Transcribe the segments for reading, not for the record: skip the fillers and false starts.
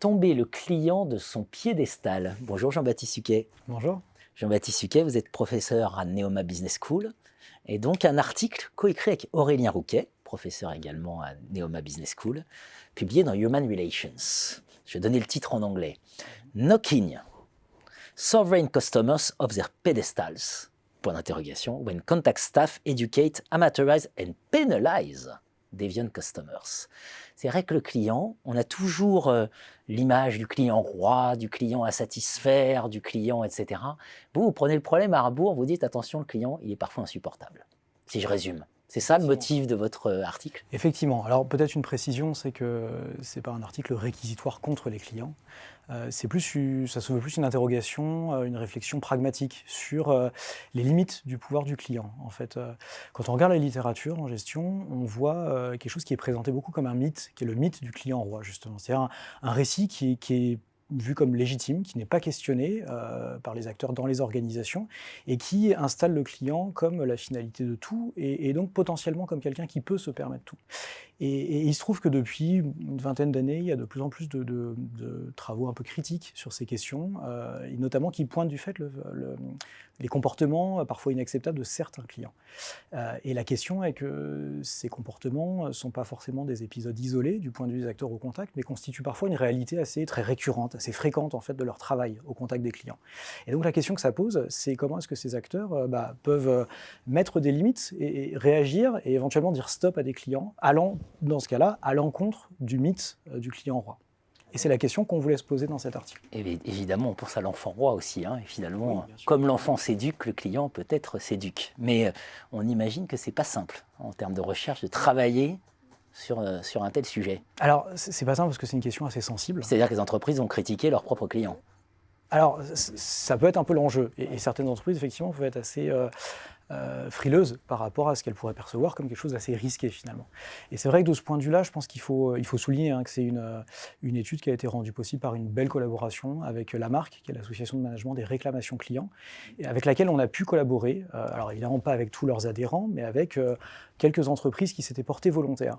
tomber le client de son piédestal. Bonjour Jean-Baptiste Suquet. Bonjour. Jean-Baptiste Suquet, vous êtes professeur à Neoma Business School et donc un article coécrit avec Aurélien Rouquet, professeur également à Neoma Business School, publié dans Human Relations. Je vais donner le titre en anglais. Knocking Sovereign Customers off their pedestals. Point d'interrogation. When contact staff educate, amateurize and penalize deviant customers. C'est vrai que le client, on a toujours l'image du client roi, du client à satisfaire, du client, etc. Vous prenez le problème à rebours, vous dites attention, le client, il est parfois insupportable. Si je résume. C'est ça le motif de votre article? Effectivement. Alors peut-être une précision, c'est que ce n'est pas un article réquisitoire contre les clients. Ça se veut plus une interrogation, une réflexion pragmatique sur les limites du pouvoir du client. En fait, quand on regarde la littérature en gestion, on voit quelque chose qui est présenté beaucoup comme un mythe, qui est le mythe du client roi, justement. C'est-à-dire un récit qui est vu comme légitime, qui n'est pas questionné par les acteurs dans les organisations et qui installe le client comme la finalité de tout et donc potentiellement comme quelqu'un qui peut se permettre tout. Et il se trouve que depuis une vingtaine d'années, il y a de plus en plus de travaux un peu critiques sur ces questions, et notamment qui pointent du fait les comportements parfois inacceptables de certains clients. Et la question est que ces comportements ne sont pas forcément des épisodes isolés du point de vue des acteurs au contact, mais constituent parfois une réalité très récurrente, assez fréquente en fait de leur travail au contact des clients. Et donc la question que ça pose, c'est comment est-ce que ces acteurs peuvent mettre des limites et réagir et éventuellement dire stop à des clients allant dans ce cas-là, à l'encontre du mythe du client roi. Et c'est la question qu'on voulait se poser dans cet article. Et évidemment, on pense à l'enfant roi aussi. Et finalement, oui, comme l'enfant s'éduque, le client peut être s'éduque. Mais on imagine que ce n'est pas simple, en termes de recherche, de travailler sur un tel sujet. Alors, c'est pas simple parce que c'est une question assez sensible. C'est-à-dire que les entreprises vont critiquer leurs propres clients. Alors, ça peut être un peu l'enjeu. Et certaines entreprises, effectivement, peuvent être assez frileuses par rapport à ce qu'elles pourraient percevoir comme quelque chose d'assez risqué, finalement. Et c'est vrai que de ce point de vue-là, je pense qu'il faut souligner que c'est une étude qui a été rendue possible par une belle collaboration avec la marque, qui est l'association de management des réclamations clients, et avec laquelle on a pu collaborer, alors évidemment pas avec tous leurs adhérents, mais avec quelques entreprises qui s'étaient portées volontaires.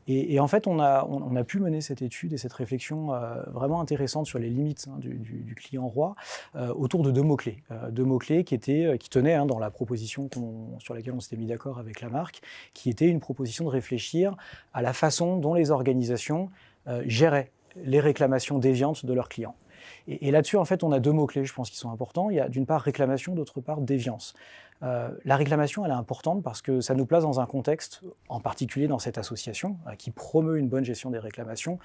Et en fait, on a pu mener cette étude et cette réflexion vraiment intéressante sur les limites du client roi autour de deux mots-clés. Deux mots-clés qui tenaient dans la proposition sur laquelle on s'était mis d'accord avec la marque, qui était une proposition de réfléchir à la façon dont les organisations géraient les réclamations déviantes de leurs clients. Et là-dessus, en fait, on a deux mots-clés, je pense, qui sont importants. Il y a d'une part réclamation, d'autre part déviance. La réclamation, elle est importante parce que ça nous place dans un contexte, en particulier dans cette association, qui promeut une bonne gestion des réclamations,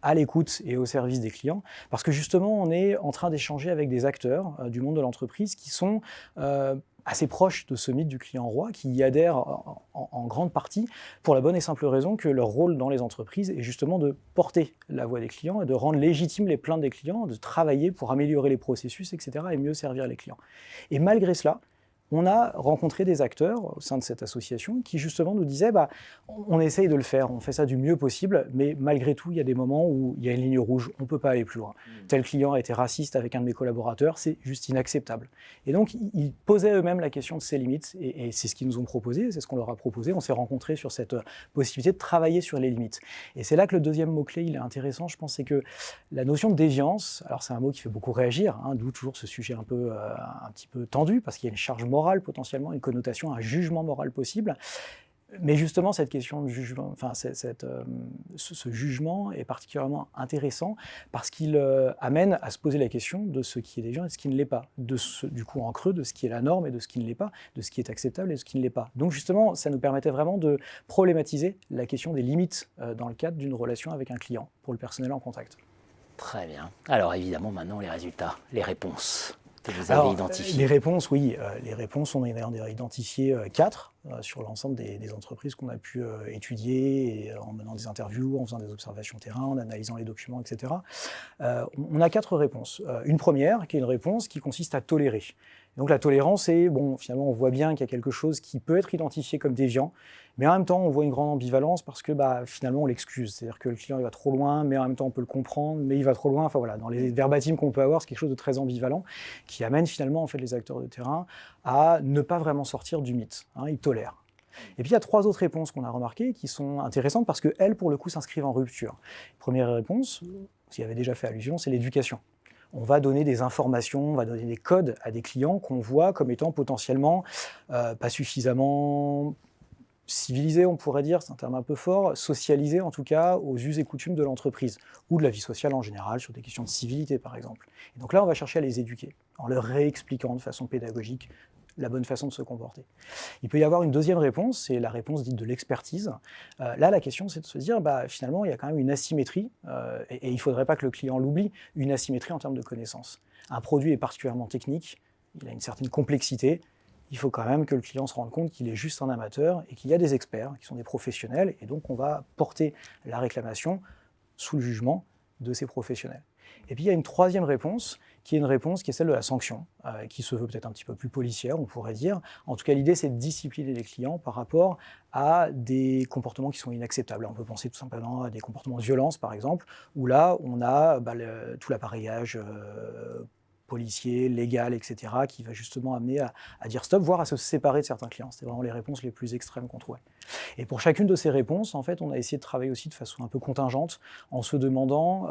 à l'écoute et au service des clients, parce que justement, on est en train d'échanger avec des acteurs du monde de l'entreprise qui sont assez proches de ce mythe du client roi, qui y adhèrent en grande partie, pour la bonne et simple raison que leur rôle dans les entreprises est justement de porter la voix des clients et de rendre légitimes les plaintes des clients, de travailler pour améliorer les processus, etc., et mieux servir les clients. Et malgré cela, on a rencontré des acteurs au sein de cette association qui justement nous disaient on essaye de le faire, on fait ça du mieux possible, mais malgré tout, il y a des moments où il y a une ligne rouge, on ne peut pas aller plus loin. Tel client a été raciste avec un de mes collaborateurs, c'est juste inacceptable. Et donc, ils posaient eux-mêmes la question de ces limites, et c'est ce qu'ils nous ont proposé, c'est ce qu'on leur a proposé. On s'est rencontrés sur cette possibilité de travailler sur les limites. Et c'est là que le deuxième mot-clé, il est intéressant, je pense, c'est que la notion de déviance, alors c'est un mot qui fait beaucoup réagir, d'où toujours ce sujet un petit peu tendu, parce qu'il y a une charge morale potentiellement, une connotation, un jugement moral possible. Mais justement, cette question de jugement, ce jugement est particulièrement intéressant parce qu'il amène à se poser la question de ce qui est déviant et de ce qui ne l'est pas, du coup en creux de ce qui est la norme et de ce qui ne l'est pas, de ce qui est acceptable et de ce qui ne l'est pas. Donc justement, ça nous permettait vraiment de problématiser la question des limites dans le cadre d'une relation avec un client pour le personnel en contact. Très bien. Alors évidemment, maintenant les résultats, les réponses que vous avez identifiées. Les réponses, oui. Les réponses, on en a identifié 4 sur l'ensemble des entreprises qu'on a pu étudier et, en menant des interviews, en faisant des observations terrain, en analysant les documents, etc. On a 4 réponses. Une première, qui est une réponse qui consiste à tolérer. Donc la tolérance, c'est, finalement, on voit bien qu'il y a quelque chose qui peut être identifié comme déviant, mais en même temps, on voit une grande ambivalence parce que finalement, on l'excuse. C'est-à-dire que le client, il va trop loin, mais en même temps, on peut le comprendre, mais il va trop loin. Enfin voilà, dans les verbatims qu'on peut avoir, c'est quelque chose de très ambivalent qui amène finalement, en fait, les acteurs de terrain à ne pas vraiment sortir du mythe. Ils tolèrent. Et puis il y a 3 autres réponses qu'on a remarquées qui sont intéressantes parce qu'elles, pour le coup, s'inscrivent en rupture. Première réponse, vous y avez déjà fait allusion, c'est l'éducation. On va donner des informations, on va donner des codes à des clients qu'on voit comme étant potentiellement pas suffisamment civilisés, on pourrait dire, c'est un terme un peu fort, socialisés en tout cas aux us et coutumes de l'entreprise ou de la vie sociale en général, sur des questions de civilité par exemple. Et donc là, on va chercher à les éduquer en leur réexpliquant de façon pédagogique la bonne façon de se comporter. Il peut y avoir une deuxième réponse, c'est la réponse dite de l'expertise. Là, la question, c'est de se dire, finalement, il y a quand même une asymétrie, et il ne faudrait pas que le client l'oublie, une asymétrie en termes de connaissances. Un produit est particulièrement technique, il a une certaine complexité, il faut quand même que le client se rende compte qu'il est juste un amateur et qu'il y a des experts, qui sont des professionnels, et donc on va porter la réclamation sous le jugement de ces professionnels. Et puis il y a une troisième réponse, qui est une réponse qui est celle de la sanction, qui se veut peut-être un petit peu plus policière, on pourrait dire. En tout cas, l'idée, c'est de discipliner les clients par rapport à des comportements qui sont inacceptables. On peut penser tout simplement à des comportements de violence, par exemple, où là, on a tout l'appareillage policier, légal, etc., qui va justement amener à dire stop, voire à se séparer de certains clients. C'était vraiment les réponses les plus extrêmes qu'on trouvait. Et pour chacune de ces réponses, en fait, on a essayé de travailler aussi de façon un peu contingente, en se demandant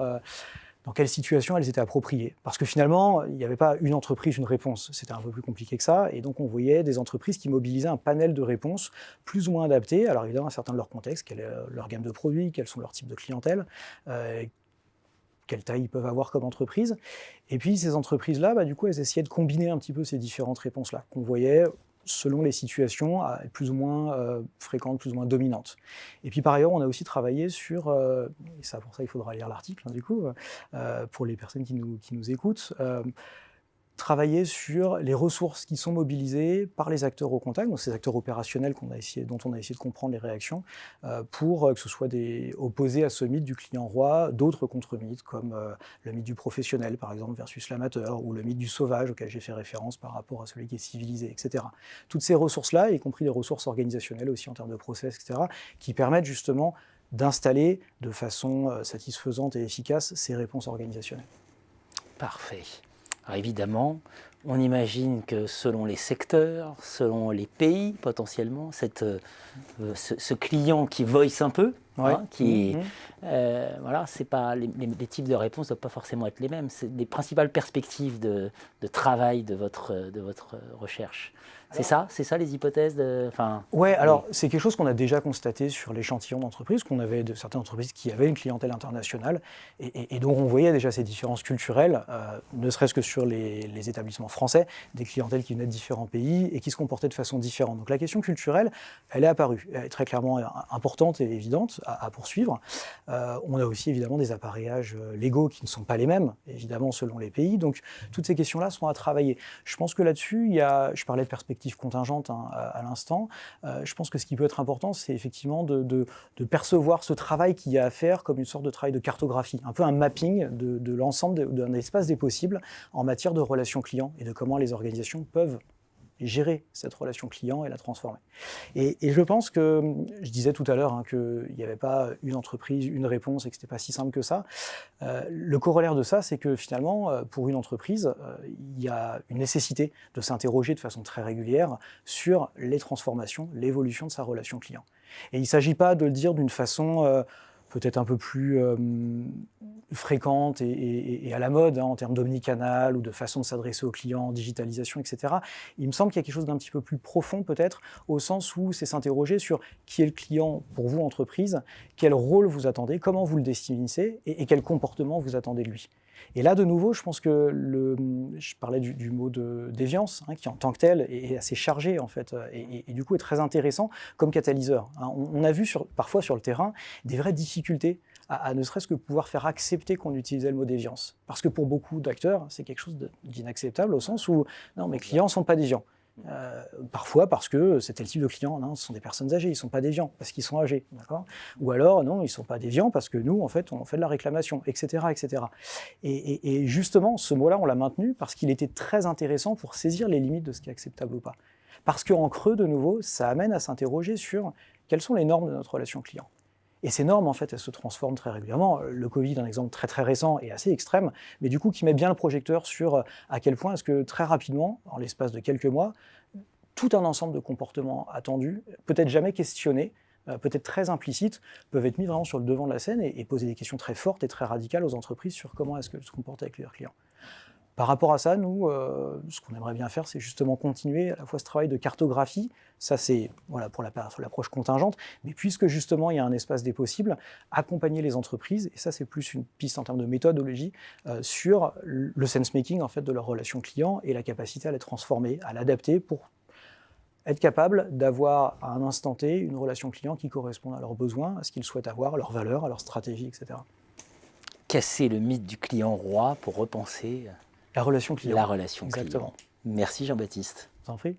dans quelle situation elles étaient appropriées. Parce que finalement, il n'y avait pas une entreprise, une réponse. C'était un peu plus compliqué que ça. Et donc, on voyait des entreprises qui mobilisaient un panel de réponses plus ou moins adaptées. Alors évidemment, à certains de leur contexte, quelle est leur gamme de produits, quels sont leurs types de clientèle, quelle taille ils peuvent avoir comme entreprise. Et puis, ces entreprises-là, du coup, elles essayaient de combiner un petit peu ces différentes réponses-là, qu'on voyait selon les situations, plus ou moins fréquentes, plus ou moins dominantes. Et puis par ailleurs, on a aussi travaillé sur, et ça, pour ça il faudra lire l'article, du coup, pour les personnes qui nous écoutent, travailler sur les ressources qui sont mobilisées par les acteurs au contact, donc ces acteurs opérationnels dont on a essayé de comprendre les réactions, pour que ce soit opposés à ce mythe du client roi, d'autres contre-mythes, comme le mythe du professionnel, par exemple, versus l'amateur, ou le mythe du sauvage, auquel j'ai fait référence par rapport à celui qui est civilisé, etc. Toutes ces ressources-là, y compris les ressources organisationnelles aussi en termes de process, etc., qui permettent justement d'installer de façon satisfaisante et efficace ces réponses organisationnelles. Parfait. Alors évidemment, on imagine que selon les secteurs, selon les pays potentiellement, ce client qui voice un peu, voilà, c'est pas les types de réponses ne doivent pas forcément être les mêmes. C'est les principales perspectives de travail de votre recherche. C'est ça les hypothèses Oui, alors c'est quelque chose qu'on a déjà constaté sur l'échantillon d'entreprises, qu'on avait de certaines entreprises qui avaient une clientèle internationale et dont on voyait déjà ces différences culturelles, ne serait-ce que sur les établissements français, des clientèles qui venaient de différents pays et qui se comportaient de façon différente. Donc la question culturelle, elle est apparue, elle est très clairement importante et évidente à poursuivre. On a aussi évidemment des appareillages légaux qui ne sont pas les mêmes, évidemment selon les pays, donc toutes ces questions-là sont à travailler. Je pense que là-dessus, je parlais de perspective contingente à l'instant, je pense que ce qui peut être important, c'est effectivement de percevoir ce travail qu'il y a à faire comme une sorte de travail de cartographie, un peu un mapping de l'ensemble d'un espace des possibles en matière de relations clients et de comment les organisations peuvent gérer cette relation client et la transformer. Et je pense que, je disais tout à l'heure qu'il n'y avait pas une entreprise, une réponse et que ce n'était pas si simple que ça. Le corollaire de ça, c'est que finalement, pour une entreprise, il y a une nécessité de s'interroger de façon très régulière sur les transformations, l'évolution de sa relation client. Et il ne s'agit pas de le dire d'une façon peut-être un peu plus fréquente et à la mode en termes d'omnicanal ou de façon de s'adresser aux clients, digitalisation, etc. Il me semble qu'il y a quelque chose d'un petit peu plus profond peut-être, au sens où c'est s'interroger sur qui est le client pour vous, entreprise, quel rôle vous attendez, comment vous le définissez et quel comportement vous attendez de lui. Et là, de nouveau, je pense que je parlais du mot de déviance, qui en tant que tel est assez chargé en fait, et du coup est très intéressant comme catalyseur. On a vu parfois sur le terrain des vraies difficultés à ne serait-ce que pouvoir faire accepter qu'on utilisait le mot déviance. Parce que pour beaucoup d'acteurs, c'est quelque chose d'inacceptable au sens où non, mes clients ne sont pas déviants. Parfois parce que c'est tel type de client, non, ce sont des personnes âgées, ils ne sont pas déviants parce qu'ils sont âgés, d'accord ? Ou alors non, ils ne sont pas déviants parce que nous, en fait, on fait de la réclamation, etc. etc. Et justement, ce mot-là, on l'a maintenu parce qu'il était très intéressant pour saisir les limites de ce qui est acceptable ou pas. Parce qu'en creux, de nouveau, ça amène à s'interroger sur quelles sont les normes de notre relation client. Et ces normes, en fait, elles se transforment très régulièrement. Le Covid, un exemple très très récent et assez extrême, mais du coup qui met bien le projecteur sur à quel point est-ce que très rapidement, en l'espace de quelques mois, tout un ensemble de comportements attendus, peut-être jamais questionnés, peut-être très implicites, peuvent être mis vraiment sur le devant de la scène et poser des questions très fortes et très radicales aux entreprises sur comment est-ce qu'elles se comportent avec leurs clients. Par rapport à ça, nous, ce qu'on aimerait bien faire, c'est justement continuer à la fois ce travail de cartographie, ça c'est voilà, pour l'approche contingente, mais puisque justement il y a un espace des possibles, accompagner les entreprises, et ça c'est plus une piste en termes de méthodologie, sur le sense-making en fait, de leur relation client et la capacité à les transformer, à l'adapter pour être capable d'avoir à un instant T une relation client qui corresponde à leurs besoins, à ce qu'ils souhaitent avoir, à leurs valeurs, à leur stratégie, etc. Casser le mythe du client roi pour repenser La relation client. la relation Exactement. client. Merci Jean-Baptiste. Je t'en prie.